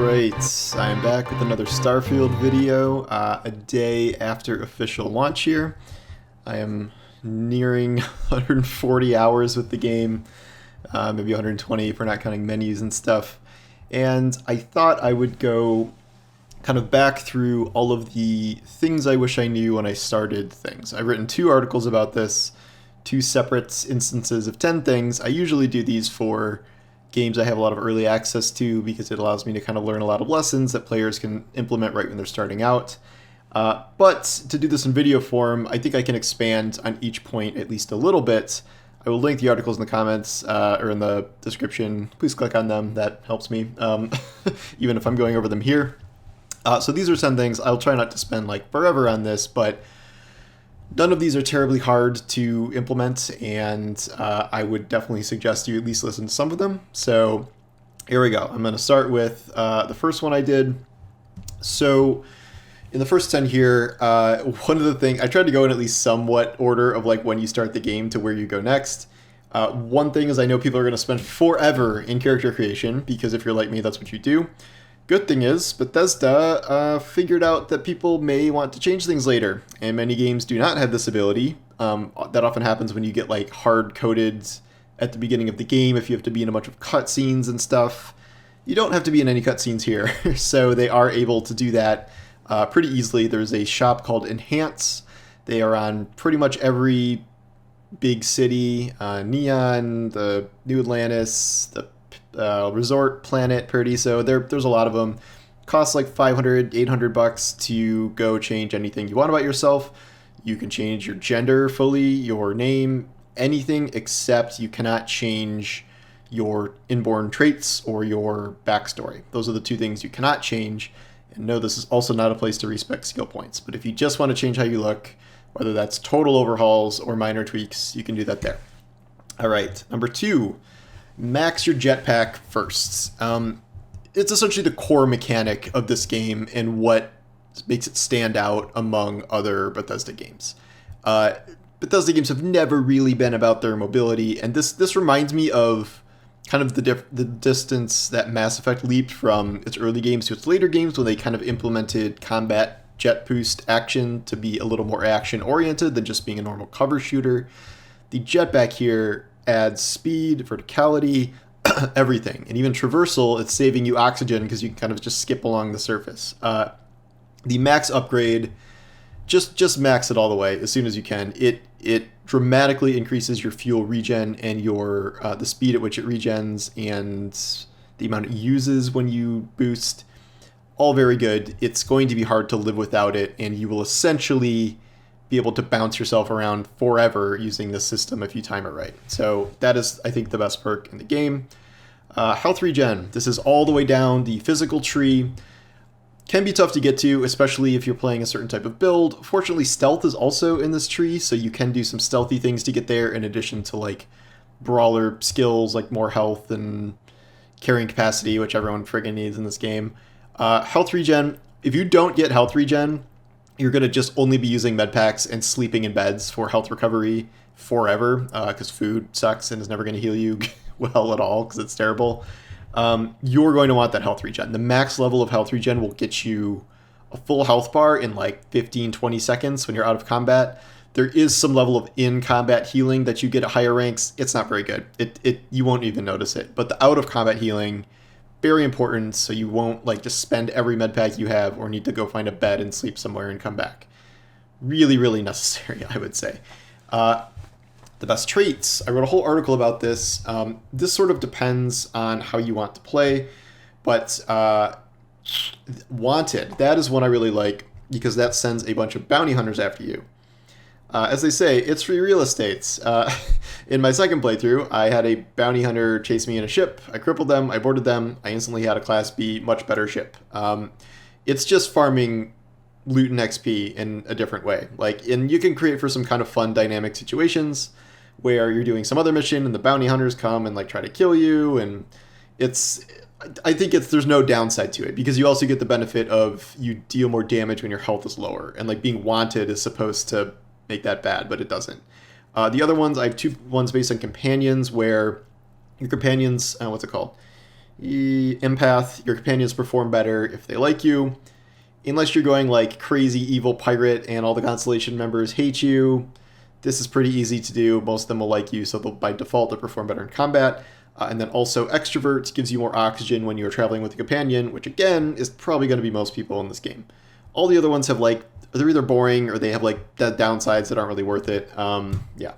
Alright, I am back with another Starfield video, a day after official launch here. I am nearing 140 hours with the game, maybe 120 if we're not counting menus and stuff. And I thought I would go kind of back through all of the things I wish I knew when I started things. I've written 2 articles about this, 2 separate instances of 10 things. I usually do these for games I have a lot of early access to because it allows me to kind of learn a lot of lessons that players can implement right when they're starting out. But to do this in video form, I think I can expand on each point at least a little bit. I will link the articles in the comments or in the description. Please click on them. That helps me, even if I'm going over them here. So these are 10 things. I'll try not to spend like forever on this, but none of these are terribly hard to implement, and I would definitely suggest you at least listen to some of them. So here we go. I'm going to start with the first one I did. So in the first 10 here, one of the things, I tried to go in at least somewhat order of like when you start the game to where you go next. One thing is I know people are going to spend forever in character creation, because if you're like me, that's what you do. Good thing is, Bethesda figured out that people may want to change things later, and many games do not have this ability. That often happens when you get like hard-coded at the beginning of the game if you have to be in a bunch of cutscenes and stuff. You don't have to be in any cutscenes here, so they are able to do that pretty easily. There's a shop called Enhance. They are on pretty much every big city, Neon, the New Atlantis, the Resort, Planet, Paradiso. There's a lot of them. Costs like $500, $800 to go change anything you want about yourself. You can change your gender fully, your name, anything, except you cannot change your inborn traits or your backstory. Those are the 2 things you cannot change. And no, this is also not a place to respec skill points. But if you just want to change how you look, whether that's total overhauls or minor tweaks, you can do that there. All right, number 2. Max your jetpack first. It's essentially the core mechanic of this game and what makes it stand out among other Bethesda games. Bethesda games have never really been about their mobility, and this reminds me of kind of the distance that Mass Effect leaped from its early games to its later games, when they kind of implemented combat jet boost action to be a little more action oriented than just being a normal cover shooter. The jetpack here adds speed, verticality, everything. And even traversal, it's saving you oxygen because you can kind of just skip along the surface. The max upgrade, just max it all the way as soon as you can. It dramatically increases your fuel regen and your the speed at which it regens and the amount it uses when you boost. All very good. It's going to be hard to live without it, and you will essentially be able to bounce yourself around forever using this system if you time it right. So that is, I think, the best perk in the game. Health regen. This is all the way down the physical tree. Can be tough to get to, especially if you're playing a certain type of build. Fortunately, stealth is also in this tree, so you can do some stealthy things to get there in addition to like brawler skills like more health and carrying capacity, which everyone friggin' needs in this game. Health regen. If you don't get health regen, you're going to just only be using med packs and sleeping in beds for health recovery forever, because food sucks and is never going to heal you well at all because it's terrible. You're going to want that health regen. The max level of health regen will get you a full health bar in like 15-20 seconds when you're out of combat. There is some level of in-combat healing that you get at higher ranks. It's not very good. You won't even notice it. But the out-of-combat healing, very important, so you won't like just spend every med pack you have or need to go find a bed and sleep somewhere and come back. Really, really necessary, I would say. The best traits. I wrote a whole article about this. This sort of depends on how you want to play, but Wanted, that is one I really like because that sends a bunch of bounty hunters after you. As they say, it's free real estate. In my second playthrough, I had a bounty hunter chase me in a ship. I crippled them, I boarded them, I instantly had a Class B, much better ship. It's just farming loot and XP in a different way. And you can create for some kind of fun dynamic situations where you're doing some other mission and the bounty hunters come and like try to kill you, and there's no downside to it because you also get the benefit of you deal more damage when your health is lower, and like being wanted is supposed to make that bad, but it doesn't. The other ones, I have 2 ones based on companions where your companions, what's it called? Empath, your companions perform better if they like you. Unless you're going like crazy evil pirate and all the Constellation members hate you, this is pretty easy to do. Most of them will like you, so they'll, by default, they'll perform better in combat. And then also extrovert gives you more oxygen when you're traveling with a companion, which again is probably going to be most people in this game. All the other ones have like, they're either boring or they have like downsides that aren't really worth it. Yeah.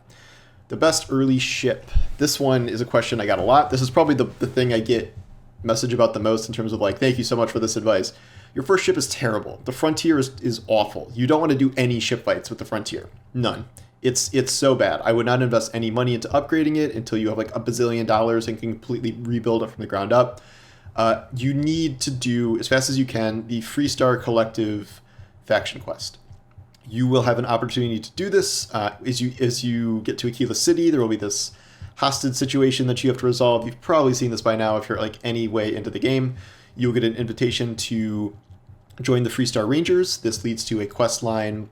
The best early ship. This one is a question I got a lot. This is probably the thing I get message about the most in terms of like, thank you so much for this advice. Your first ship is terrible. The Frontier is awful. You don't want to do any ship fights with the Frontier. None. It's so bad. I would not invest any money into upgrading it until you have like $1 bazillion and can completely rebuild it from the ground up. You need to do, as fast as you can, the Freestar Collective faction quest. You will have an opportunity to do this. As you get to Aquila City, there will be this hostage situation that you have to resolve. You've probably seen this by now if you're like any way into the game. You'll get an invitation to join the Freestar Rangers. This leads to a quest line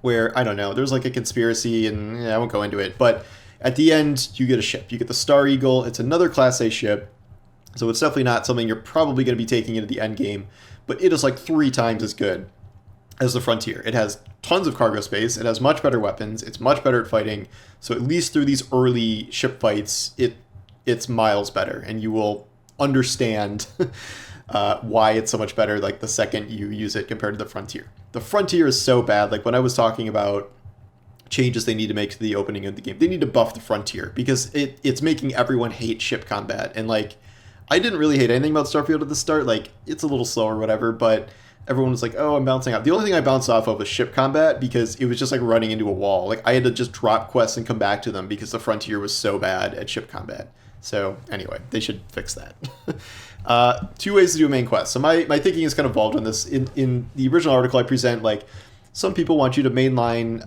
where, I don't know, there's like a conspiracy, and I won't go into it, but at the end, you get a ship. You get the Star Eagle. It's another Class A ship, so it's definitely not something you're probably going to be taking into the end game, but it is like 3 times as good as the Frontier. It has tons of cargo space. It has much better weapons. It's much better at fighting, so at least through these early ship fights, it's miles better, and you will understand why it's so much better like the second you use it compared to the Frontier. The Frontier is so bad. Like when I was talking about changes they need to make to the opening of the game, they need to buff the Frontier because it's making everyone hate ship combat. And like, I didn't really hate anything about Starfield at the start. Like, it's a little slow or whatever, but everyone was like, oh, I'm bouncing off. The only thing I bounced off of was ship combat because it was just like running into a wall. Like I had to just drop quests and come back to them because the Frontier was so bad at ship combat. So anyway, they should fix that. 2 ways to do a main quest. So my thinking is kind of evolved on this. In the original article, I present like some people want you to mainline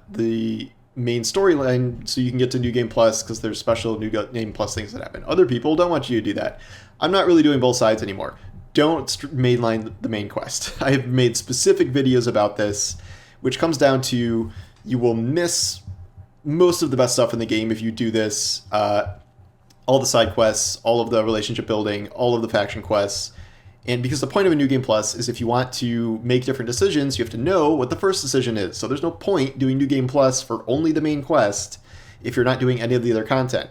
the main storyline so you can get to New Game Plus because there's special New Game Plus things that happen. Other people don't want you to do that. I'm not really doing both sides anymore. Don't mainline the main quest. I have made specific videos about this, which comes down to you will miss most of the best stuff in the game if you do this. All the side quests, all of the relationship building, all of the faction quests. And because the point of a New Game Plus is if you want to make different decisions, you have to know what the first decision is. So there's no point doing New Game Plus for only the main quest if you're not doing any of the other content.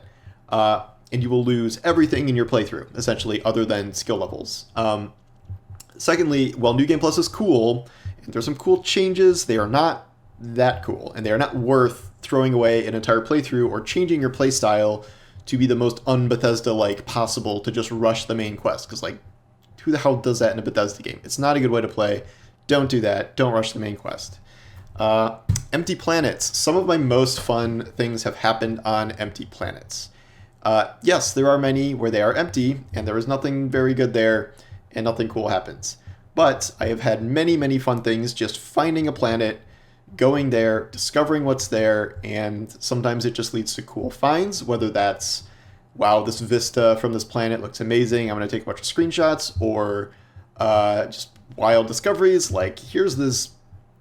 And you will lose everything in your playthrough, essentially, other than skill levels. Secondly, while New Game Plus is cool, and there's some cool changes, they are not that cool. And they are not worth throwing away an entire playthrough or changing your playstyle to be the most un-Bethesda-like possible to just rush the main quest. Because, like, who the hell does that in a Bethesda game? It's not a good way to play. Don't do that. Don't rush the main quest. Empty planets. Some of my most fun things have happened on empty planets. Yes, there are many where they are empty, and there is nothing very good there, and nothing cool happens. But I have had many, many fun things just finding a planet, going there, discovering what's there, and sometimes it just leads to cool finds, whether that's, wow, this vista from this planet looks amazing, I'm going to take a bunch of screenshots, or just wild discoveries, like here's this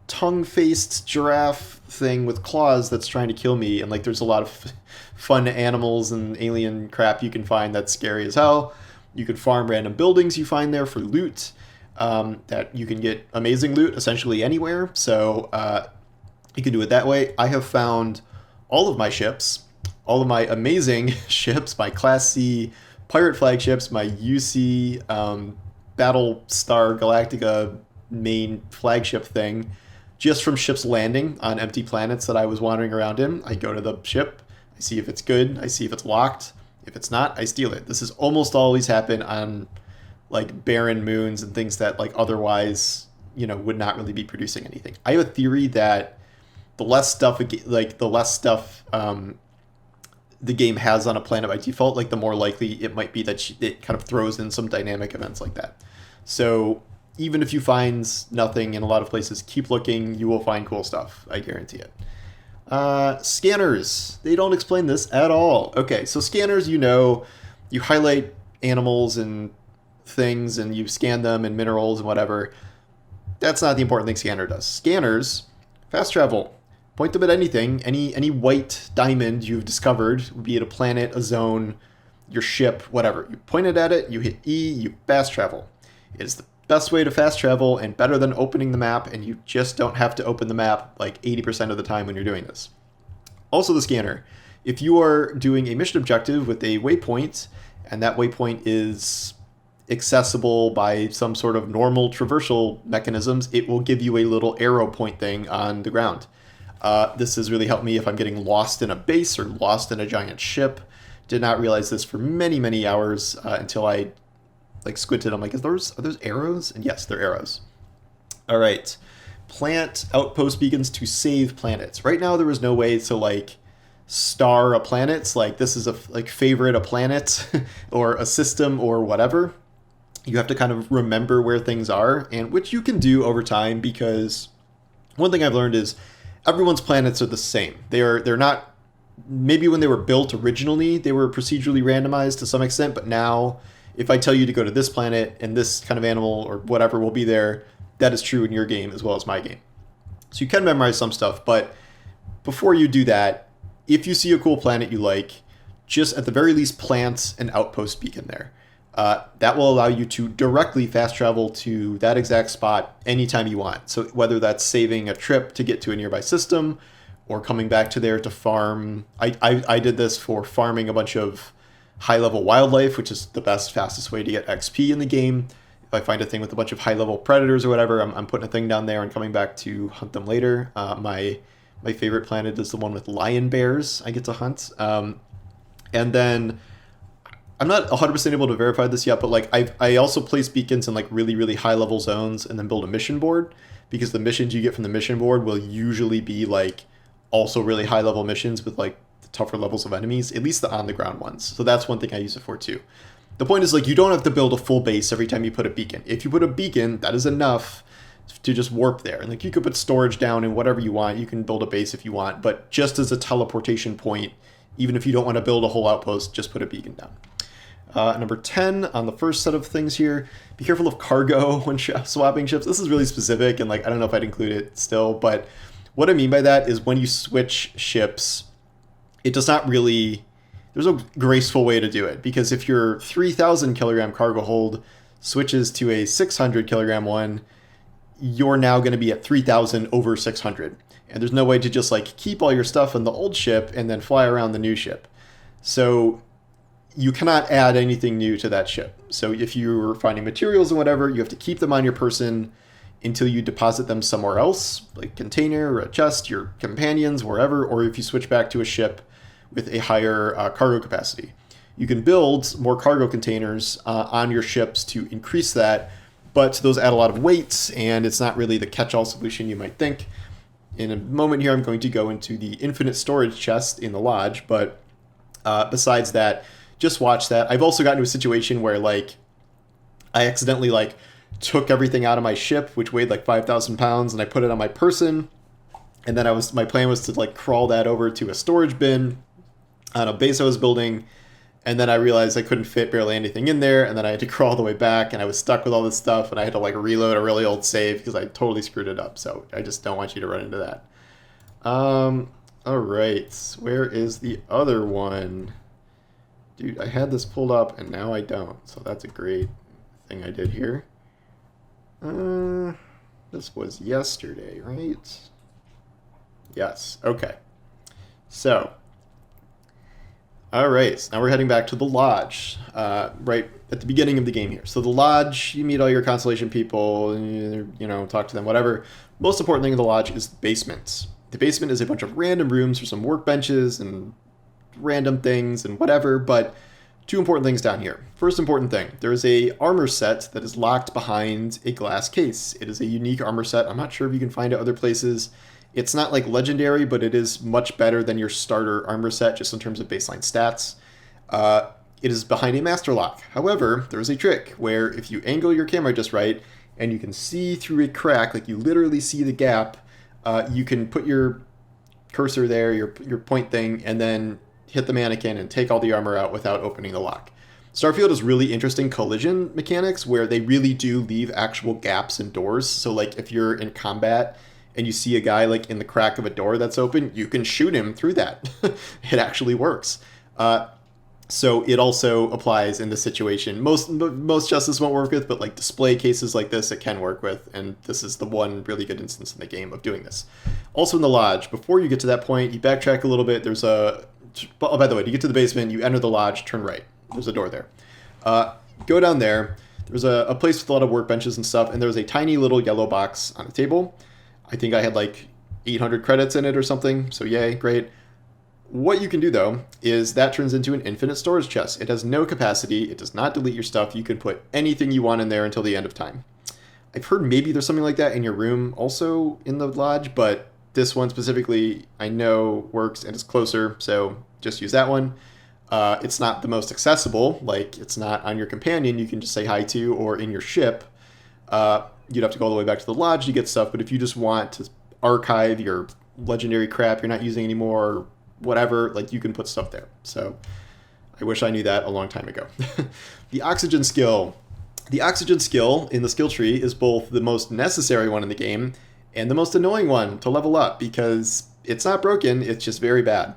tongue-faced giraffe thing with claws that's trying to kill me, and like there's a lot of fun animals and alien crap you can find that's scary as hell. You can farm random buildings you find there for loot, that you can get amazing loot essentially anywhere, so you can do it that way. I have found all of my ships, all of my amazing ships, my Class C pirate flagships, my UC Battlestar Galactica main flagship thing, just from ships landing on empty planets that I was wandering around in. I go to the ship, I see if it's good, I see if it's locked. If it's not, I steal it. This has almost always happened on like barren moons and things that like otherwise, would not really be producing anything. I have a theory that the less stuff the game has on a planet by default, like the more likely it might be that it kind of throws in some dynamic events like that. So even if you find nothing in a lot of places, keep looking, you will find cool stuff. I guarantee it. Scanners. They don't explain this at all. Okay, so scanners, you highlight animals and things and you scan them and minerals and whatever. That's not the important thing scanner does. Scanners, fast travel. Point them at anything, any white diamond you've discovered, be it a planet, a zone, your ship, whatever. You point it at it, you hit E, you fast travel. It is the best way to fast travel and better than opening the map, and you just don't have to open the map like 80% of the time when you're doing this. Also the scanner. If you are doing a mission objective with a waypoint, and that waypoint is accessible by some sort of normal traversal mechanisms, it will give you a little arrow point thing on the ground. This has really helped me if I'm getting lost in a base or lost in a giant ship. Did not realize this for many, many hours until I like squinted. I'm like, are those arrows? And yes, they're arrows. All right. Plant outpost beacons to save planets. Right now there is no way to like star a planet. Like this is a like favorite a planet or a system or whatever. You have to kind of remember where things are, and which you can do over time, because one thing I've learned is everyone's planets are the same. They're not, maybe when they were built originally, they were procedurally randomized to some extent, but now if I tell you to go to this planet and this kind of animal or whatever will be there, that is true in your game as well as my game. So you can memorize some stuff, but before you do that, if you see a cool planet you like, just at the very least plant an outpost beacon there. That will allow you to directly fast travel to that exact spot anytime you want. So whether that's saving a trip to get to a nearby system or coming back to there to farm. I did this for farming a bunch of high-level wildlife, which is the best, fastest way to get XP in the game. If I find a thing with a bunch of high-level predators or whatever, I'm putting a thing down there and coming back to hunt them later. My favorite planet is the one with lion bears I get to hunt. And then I'm not 100% able to verify this yet, but like I also place beacons in like really, really high level zones and then build a mission board, because the missions you get from the mission board will usually be like also really high level missions with like the tougher levels of enemies, at least the on the ground ones. So that's one thing I use it for too. The point is like you don't have to build a full base every time you put a beacon. If you put a beacon, that is enough to just warp there. And like you could put storage down and whatever you want. You can build a base if you want, but just as a teleportation point, even if you don't want to build a whole outpost, just put a beacon down. Number 10 on the first set of things here, be careful of cargo when swapping ships. This is really specific, and like I don't know if I'd include it still, but what I mean by that is when you switch ships, it does not really, there's no graceful way to do it, because if your 3,000 kilogram cargo hold switches to a 600 kilogram one, you're now going to be at 3,000 over 600. And there's no way to just like keep all your stuff on the old ship and then fly around the new ship. So you cannot add anything new to that ship. So if you're finding materials and whatever, you have to keep them on your person until you deposit them somewhere else, like container or a chest, your companions, wherever, or if you switch back to a ship with a higher cargo capacity. You can build more cargo containers on your ships to increase that, but those add a lot of weight, and it's not really the catch-all solution you might think. In a moment here, I'm going to go into the infinite storage chest in the lodge, but besides that, just watch that. I've also gotten to a situation where like I accidentally like took everything out of my ship, which weighed like 5,000 pounds, and I put it on my person. And then my plan was to like crawl that over to a storage bin on a base I was building. And then I realized I couldn't fit barely anything in there. And then I had to crawl the way back, and I was stuck with all this stuff, and I had to like reload a really old save because I totally screwed it up. So I just don't want you to run into that. All right, where is the other one? Dude, I had this pulled up and now I don't. So that's a great thing I did here. This was yesterday, right? Yes. Okay. So, all right. So now we're heading back to the lodge, right at the beginning of the game here. So the lodge, you meet all your Constellation people, you know, talk to them, whatever. Most important thing in the lodge is the basement. The basement is a bunch of random rooms for some workbenches and random things and whatever, but two important things down here. First important thing, there is a armor set that is locked behind a glass case. It is a unique armor set. I'm not sure if you can find it other places. It's not like legendary, but it is much better than your starter armor set just in terms of baseline stats. It is behind a master lock. However, there's a trick where if you angle your camera just right and you can see through a crack, like you literally see the gap, you can put your cursor there, your point thing, and then hit the mannequin and take all the armor out without opening the lock. Starfield has really interesting collision mechanics where they really do leave actual gaps in doors. So like if you're in combat and you see a guy like in the crack of a door that's open, you can shoot him through that. It actually works. So it also applies in this situation. Most justice won't work with, but like display cases like this, it can work with, and this is the one really good instance in the game of doing this. Also in the lodge, before you get to that point, you backtrack a little bit. There's a... Oh, by the way, to get to the basement, you enter the lodge, turn right. There's a door there. Go down there. There's a place with a lot of workbenches and stuff, and there's a tiny little yellow box on the table. I think I had like 800 credits in it or something, so yay, great. What you can do, though, is that turns into an infinite storage chest. It has no capacity. It does not delete your stuff. You can put anything you want in there until the end of time. I've heard maybe there's something like that in your room also in the lodge, but this one specifically I know works and is closer, so just use that one. It's not the most accessible. Like, it's not on your companion you can just say hi to, or in your ship. You'd have to go all the way back to the lodge to get stuff, but if you just want to archive your legendary crap you're not using anymore, whatever, like, you can put stuff there. So I wish I knew that a long time ago. The oxygen skill. The oxygen skill in the skill tree is both the most necessary one in the game and the most annoying one to level up, because it's not broken, it's just very bad.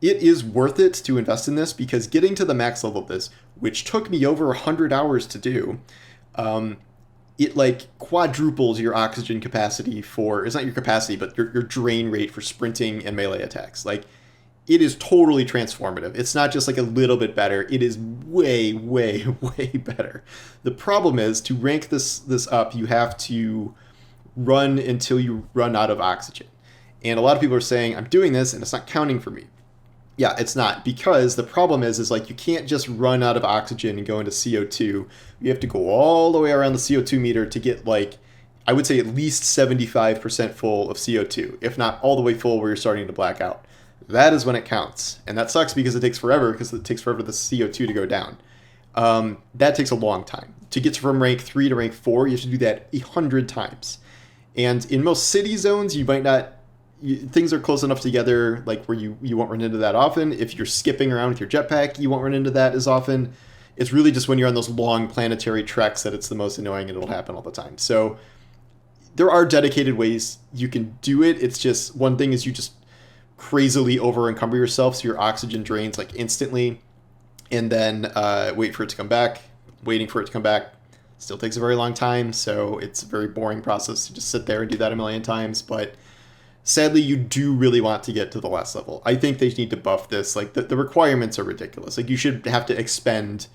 It is worth it to invest in this, because getting to the max level of this, which took me over 100 hours to do, it like quadruples your oxygen capacity for, it's not your capacity, but your drain rate for sprinting and melee attacks. Like, it is totally transformative. It's not just like a little bit better. It is way, way, way better. The problem is, to rank this up, you have to run until you run out of oxygen. And a lot of people are saying, I'm doing this and it's not counting for me. Yeah, it's not, because the problem is like, you can't just run out of oxygen and go into CO2. You have to go all the way around the CO2 meter to get, like, I would say at least 75% full of CO2, if not all the way full where you're starting to black out. That is when it counts. And that sucks because it takes forever, because it takes forever for the CO2 to go down. That takes a long time. To get from rank 3 to rank 4, you have to do that 100 times. And in most city zones, you might not... things are close enough together, like, where you won't run into that often. If you're skipping around with your jetpack, you won't run into that as often. It's really just when you're on those long planetary treks that it's the most annoying, and it'll happen all the time. So there are dedicated ways you can do it. It's just, one thing is you just crazily over encumber yourself so your oxygen drains like instantly, and then wait for it to come back. Waiting for it to come back still takes a very long time, so it's a very boring process to just sit there and do that a million times. But sadly, you do really want to get to the last level. I think they need to buff this. Like, the requirements are ridiculous. Like, you should have to expend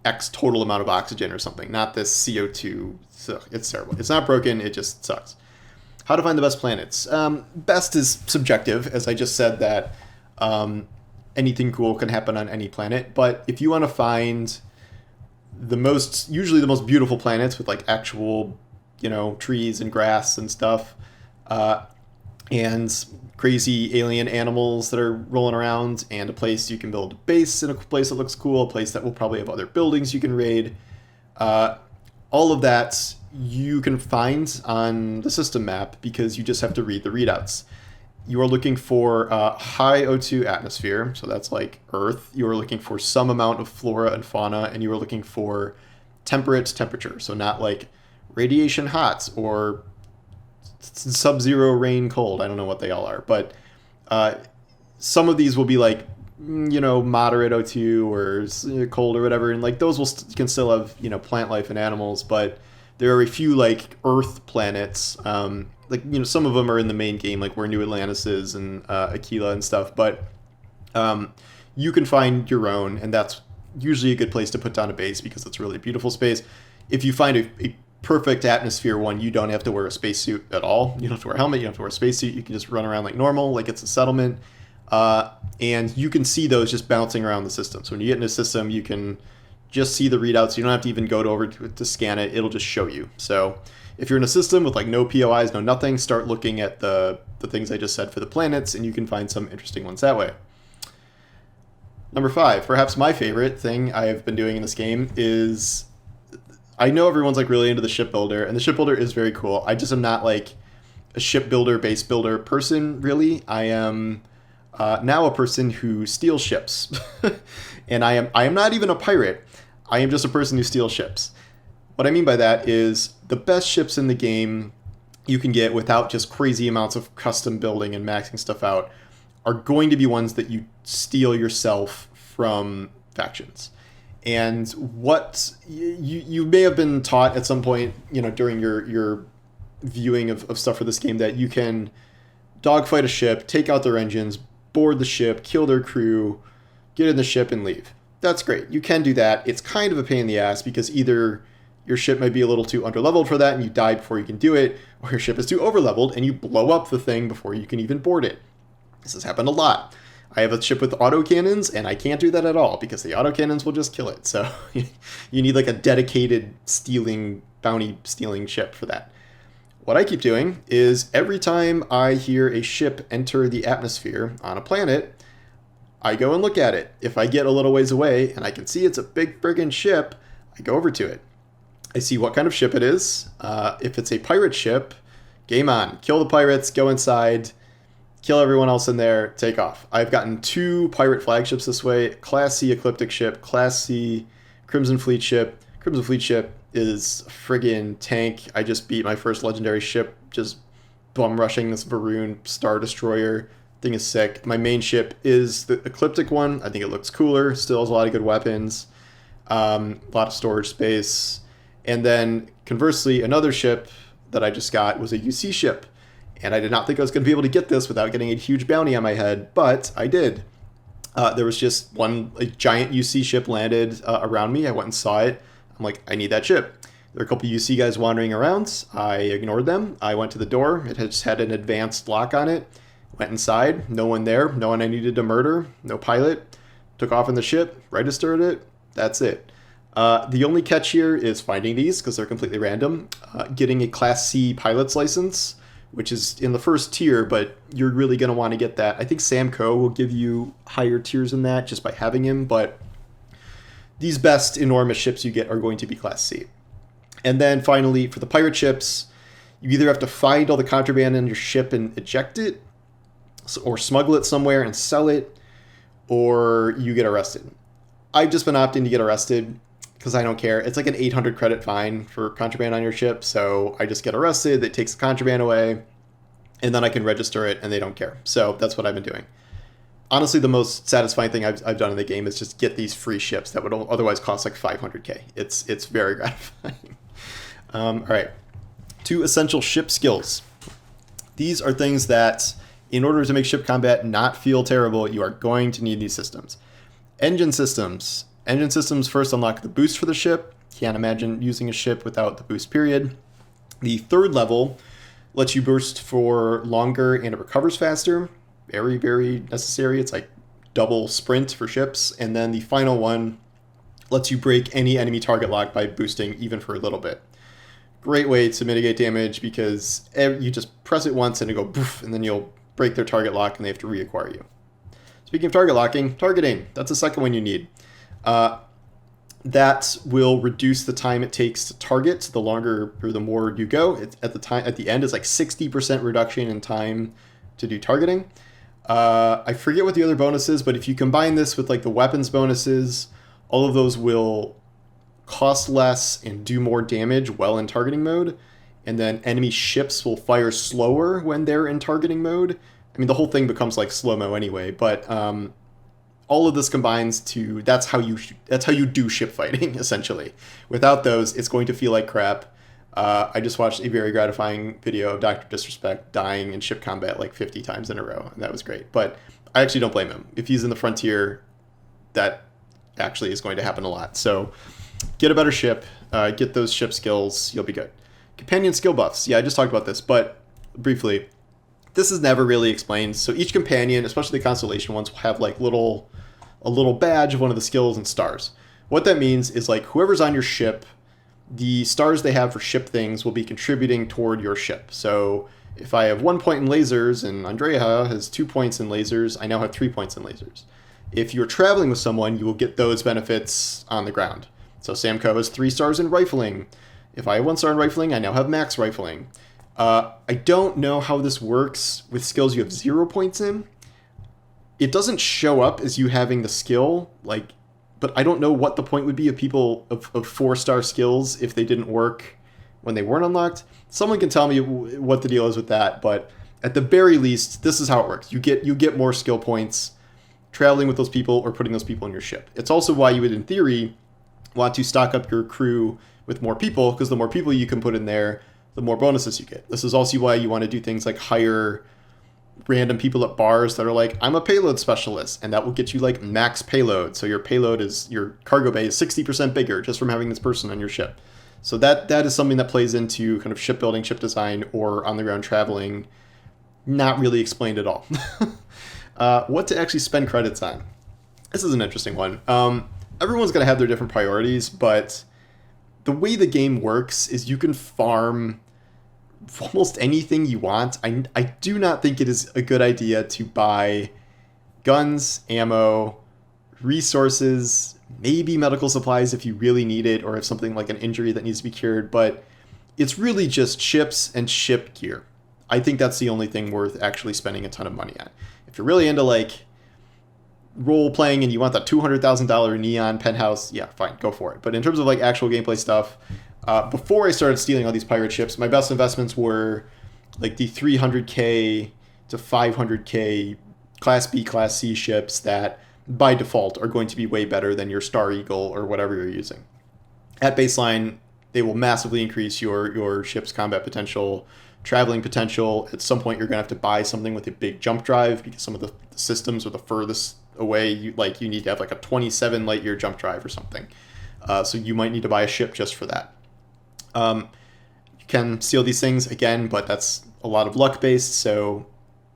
X total amount of oxygen or something, not this CO2. So it's terrible. It's not broken, it just sucks. How to find the best planets. Best is subjective, as I just said, that anything cool can happen on any planet. But if you want to find usually the most beautiful planets with like actual, trees and grass and stuff, and crazy alien animals that are rolling around, and a place you can build a base in, a place that looks cool, a place that will probably have other buildings you can raid. All of that you can find on the system map, because you just have to read the readouts. You are looking for high O2 atmosphere, so that's like Earth. You are looking for some amount of flora and fauna, and you are looking for temperate temperature, so not like radiation hot or sub-zero rain cold. I don't know what they all are, but some of these will be like, moderate O2 or cold or whatever, and like those can still have plant life and animals. But there are a few like Earth planets, some of them are in the main game, like where New Atlantis is and Aquila and stuff, but you can find your own, and that's usually a good place to put down a base, because it's a really beautiful space. If you find a perfect atmosphere one, you don't have to wear a spacesuit at all. You don't have to wear a helmet, you don't have to wear a spacesuit, you can just run around like normal, like it's a settlement. And you can see those just bouncing around the system. So when you get in a system, you can just see the readouts. You don't have to even go over to scan it. It'll just show you. So if you're in a system with like no POIs, no nothing, start looking at the things I just said for the planets, and you can find some interesting ones that way. Number 5, perhaps my favorite thing I've been doing in this game is, I know everyone's like really into the shipbuilder, and the shipbuilder is very cool. I just am not like a shipbuilder, base builder person, really. I am now a person who steals ships. And I am not even a pirate. I am just a person who steals ships. What I mean by that is, the best ships in the game you can get without just crazy amounts of custom building and maxing stuff out are going to be ones that you steal yourself from factions. And what you may have been taught at some point, during your viewing of stuff for this game, that you can dogfight a ship, take out their engines, board the ship, kill their crew, get in the ship, and leave. That's great. You can do that. It's kind of a pain in the ass because either your ship might be a little too underleveled for that and you die before you can do it, or your ship is too overleveled and you blow up the thing before you can even board it. This has happened a lot. I have a ship with autocannons, and I can't do that at all because the autocannons will just kill it. So you need like a dedicated bounty stealing ship for that. What I keep doing is every time I hear a ship enter the atmosphere on a planet, I go and look at it. If I get a little ways away and I can see it's a big friggin' ship, I go over to it. I see what kind of ship it is. If it's a pirate ship, game on. Kill the pirates, go inside, kill everyone else in there, take off. I've gotten 2 pirate flagships this way. Class C Ecliptic ship, Class C Crimson Fleet ship. Crimson Fleet ship is a friggin' tank. I just beat my first legendary ship, just bum rushing this Varoon Star Destroyer. Thing is sick. My main ship is the Ecliptic one. I think it looks cooler. Still has a lot of good weapons. A lot of storage space. And then conversely, another ship that I just got was a UC ship. And I did not think I was going to be able to get this without getting a huge bounty on my head, but I did. There was just a giant UC ship landed around me. I went and saw it. I'm like, I need that ship. There were a couple UC guys wandering around. I ignored them. I went to the door. It just had an advanced lock on it. Went inside. No one there. No one I needed to murder. No pilot. Took off in the ship. Registered it. That's it. The only catch here is finding these because they're completely random. Getting a Class C pilot's license, which is in the first tier, but you're really going to want to get that. I think Sam Coe will give you higher tiers than that just by having him, but these best enormous ships you get are going to be Class C. And then finally, for the pirate ships, you either have to find all the contraband in your ship and eject it, or smuggle it somewhere and sell it, or you get arrested. I've just been opting to get arrested because I don't care. It's like an 800 credit fine for contraband on your ship, so I just get arrested, it takes the contraband away, and then I can register it, and they don't care. So that's what I've been doing. Honestly, the most satisfying thing I've done in the game is just get these free ships that would otherwise cost like 500k. It's very gratifying. All right, 2 essential ship skills. These are things that, in order to make ship combat not feel terrible, you are going to need these systems. Engine systems. Engine systems first unlock the boost for the ship. Can't imagine using a ship without the boost period. The 3rd level lets you burst for longer and it recovers faster. Very, very necessary. It's like double sprint for ships. And then the final one lets you break any enemy target lock by boosting even for a little bit. Great way to mitigate damage because you just press it once and it go poof, and then you'll break their target lock and they have to reacquire you. Speaking of target locking, targeting. That's the second one you need. That will reduce the time it takes to target the longer or the more you go. At the end, it's like 60% reduction in time to do targeting. I forget what the other bonus is, but if you combine this with like the weapons bonuses, all of those will cost less and do more damage while in targeting mode. And then enemy ships will fire slower when they're in targeting mode. I mean, the whole thing becomes like slow-mo anyway, but all of this combines to that's how you do ship fighting essentially. Without those, it's going to feel like crap. I just watched a very gratifying video of Dr. Disrespect dying in ship combat like 50 times in a row, and that was great. But I actually don't blame him. If he's in the frontier, that actually is going to happen a lot. So get a better ship, get those ship skills, you'll be good. Companion skill buffs. Yeah, I just talked about this, but briefly, this is never really explained. So each companion, especially the constellation ones, will have like a little badge of one of the skills and stars. What that means is like whoever's on your ship, the stars they have for ship things will be contributing toward your ship. So if I have 1 point in lasers and Andrea has 2 points in lasers, I now have 3 points in lasers. If you're traveling with someone, you will get those benefits on the ground. So Samco has 3 stars in rifling. If I have 1 star in rifling, I now have max rifling. I don't know how this works with skills you have 0 points in. It doesn't show up as you having the skill, but I don't know what the point would be of people of 4-star skills if they didn't work when they weren't unlocked. Someone can tell me what the deal is with that, but at the very least, this is how it works. You get more skill points traveling with those people or putting those people in your ship. It's also why you would, in theory, want to stock up your crew with more people, because the more people you can put in there, the more bonuses you get. This is also why you want to do things like hire random people at bars that are like, I'm a payload specialist, and that will get you like max payload. So your cargo bay is 60% bigger just from having this person on your ship. So that is something that plays into kind of shipbuilding, ship design, or on the ground traveling. Not really explained at all. What to actually spend credits on. This is an interesting one. Everyone's going to have their different priorities, but the way the game works is you can farm almost anything you want. I do not think it is a good idea to buy guns, ammo, resources, maybe medical supplies if you really need it, or if something like an injury that needs to be cured, but it's really just ships and ship gear. I think that's the only thing worth actually spending a ton of money on. If you're really into like role playing and you want that $200,000 neon penthouse, yeah, fine, go for it. But in terms of like actual gameplay stuff, before I started stealing all these pirate ships, my best investments were like the 300k to 500k Class B, Class C ships that by default are going to be way better than your Star Eagle or whatever you're using. At baseline, they will massively increase your ship's combat potential, traveling potential. At some point, you're going to have to buy something with a big jump drive because some of the systems are the furthest away. You need to have like a 27 light year jump drive or something. So you might need to buy a ship just for that. You can steal these things again, but that's a lot of luck based. So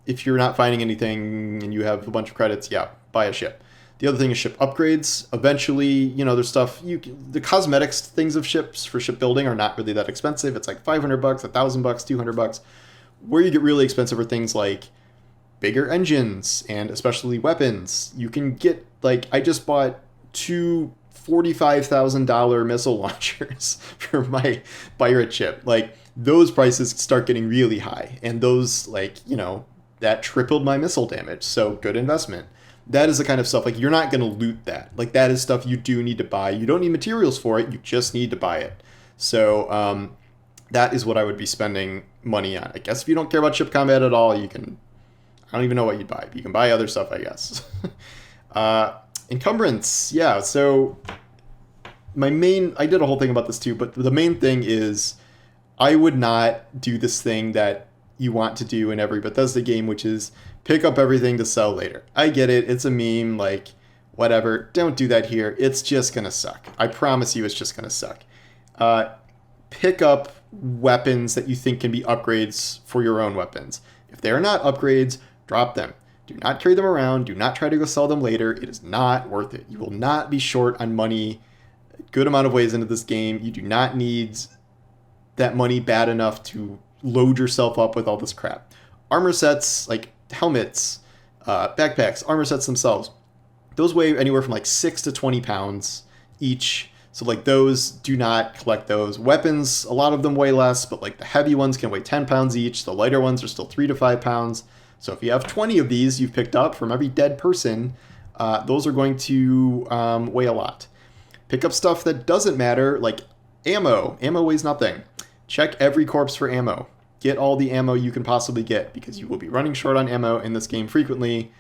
if you're not finding anything and you have a bunch of credits, yeah, buy a ship. The other thing is ship upgrades. Eventually, there's stuff the cosmetics things of ships for shipbuilding are not really that expensive. It's like $500, $1,000, $200. Where you get really expensive are things like bigger engines and especially weapons. You can get I just bought two $45,000 missile launchers for my pirate ship. Those prices start getting really high, and those that tripled my missile damage. So good investment. That is the kind of stuff you're not going to loot that. That is stuff you do need to buy. You don't need materials for it. You just need to buy it. So that is what I would be spending money on. I guess if you don't care about ship combat at all, you can. I don't even know what you'd buy. But you can buy other stuff, I guess. Encumbrance, yeah. So I did a whole thing about this too, but the main thing is I would not do this thing that you want to do in every Bethesda game, which is pick up everything to sell later. I get it. It's a meme, whatever. Don't do that here. It's just going to suck. I promise you it's just going to suck. Pick up weapons that you think can be upgrades for your own weapons. If they are not upgrades, drop them. Do not carry them around. Do not try to go sell them later. It is not worth it. You will not be short on money a good amount of ways into this game. You do not need that money bad enough to load yourself up with all this crap. Armor sets, helmets, backpacks, armor sets themselves, those weigh anywhere from 6 to 20 pounds each. So those, do not collect those. Weapons, a lot of them weigh less, but the heavy ones can weigh 10 pounds each. The lighter ones are still 3 to 5 pounds. So if you have 20 of these you've picked up from every dead person, those are going to weigh a lot. Pick up stuff that doesn't matter, like ammo. Ammo weighs nothing. Check every corpse for ammo. Get all the ammo you can possibly get, because you will be running short on ammo in this game frequently.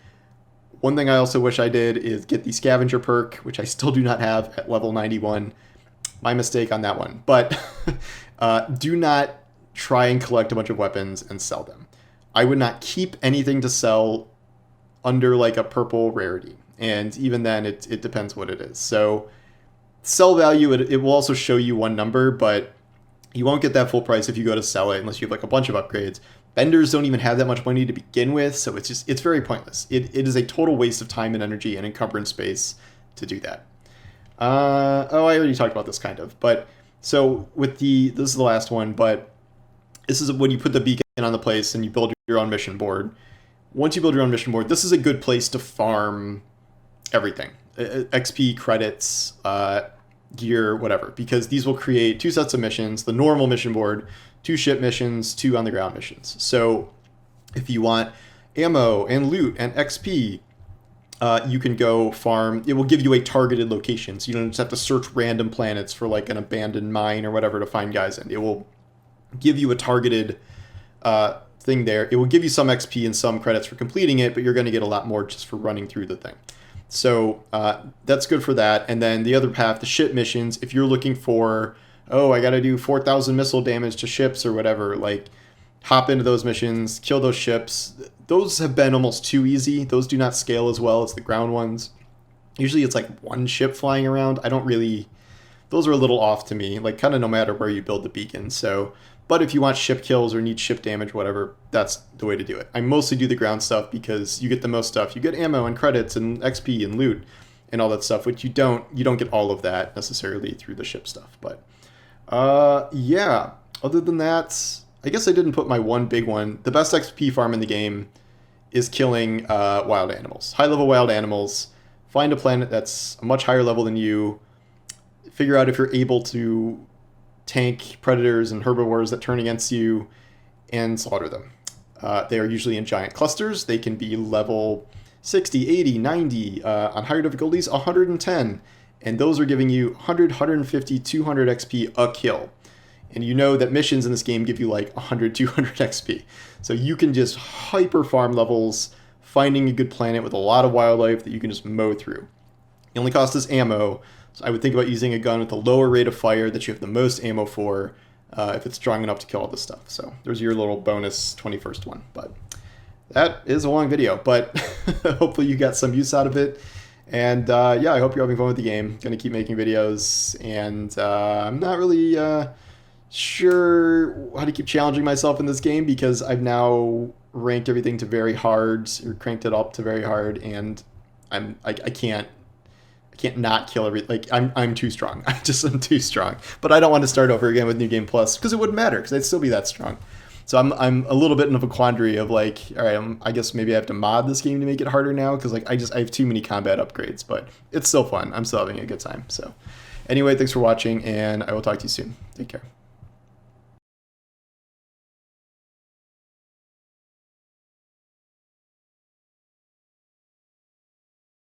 One thing I also wish I did is get the scavenger perk, which I still do not have at level 91. My mistake on that one. But do not try and collect a bunch of weapons and sell them. I would not keep anything to sell under a purple rarity. And even then, it depends what it is. So sell value, it will also show you one number, but you won't get that full price if you go to sell it unless you have a bunch of upgrades. Vendors don't even have that much money to begin with, so it's very pointless. It is a total waste of time and energy and encumbrance space to do that. I already talked about this kind of, but so this is the last one, but this is when you put the beacon on the place and you build your own mission board. Once you build your own mission board, this is a good place to farm everything. XP, credits, gear, whatever, because these will create 2 sets of missions, the normal mission board, 2 ship missions, 2 on the ground missions. So if you want ammo and loot and XP, you can go farm. It will give you a targeted location, so you don't just have to search random planets for an abandoned mine or whatever to find guys in. It will give you a targeted thing there. It will give you some XP and some credits for completing it, but you're going to get a lot more just for running through the thing. So that's good for that. And then the other path, the ship missions, if you're looking for, oh, I got to do 4,000 missile damage to ships or whatever, like hop into those missions, kill those ships. Those have been almost too easy. Those do not scale as well as the ground ones. Usually it's like one ship flying around. Those are a little off to me, like kind of no matter where you build the beacon. So, but if you want ship kills or need ship damage, whatever, that's the way to do it. I mostly do the ground stuff because you get the most stuff. You get ammo and credits and XP and loot and all that stuff, which you don't get all of that necessarily through the ship stuff. But yeah, other than that, I guess I didn't put my one big one. The best XP farm in the game is killing wild animals, high-level wild animals. Find a planet that's a much higher level than you. Figure out if you're able to tank predators and herbivores that turn against you and slaughter them. They are usually in giant clusters. They can be level 60, 80, 90, on higher difficulties, 110. And those are giving you 100, 150, 200 XP a kill. And you know that missions in this game give you like 100, 200 XP. So you can just hyper farm levels, finding a good planet with a lot of wildlife that you can just mow through. The only cost is ammo. So I would think about using a gun with a lower rate of fire that you have the most ammo for if it's strong enough to kill all this stuff. So there's your little bonus 21st one. But that is a long video, but hopefully you got some use out of it. And yeah, I hope you're having fun with the game. Going to keep making videos, and I'm not really sure how to keep challenging myself in this game because I've now ranked everything to very hard, or cranked it up to very hard, and I can't not kill I'm too strong. I'm too strong. But I don't want to start over again with New Game Plus because it wouldn't matter because I'd still be that strong. So I'm a little bit in a quandary of like, all right, I guess maybe I have to mod this game to make it harder now because like I have too many combat upgrades, but it's still fun. I'm still having a good time. So anyway, thanks for watching, and I will talk to you soon. Take care.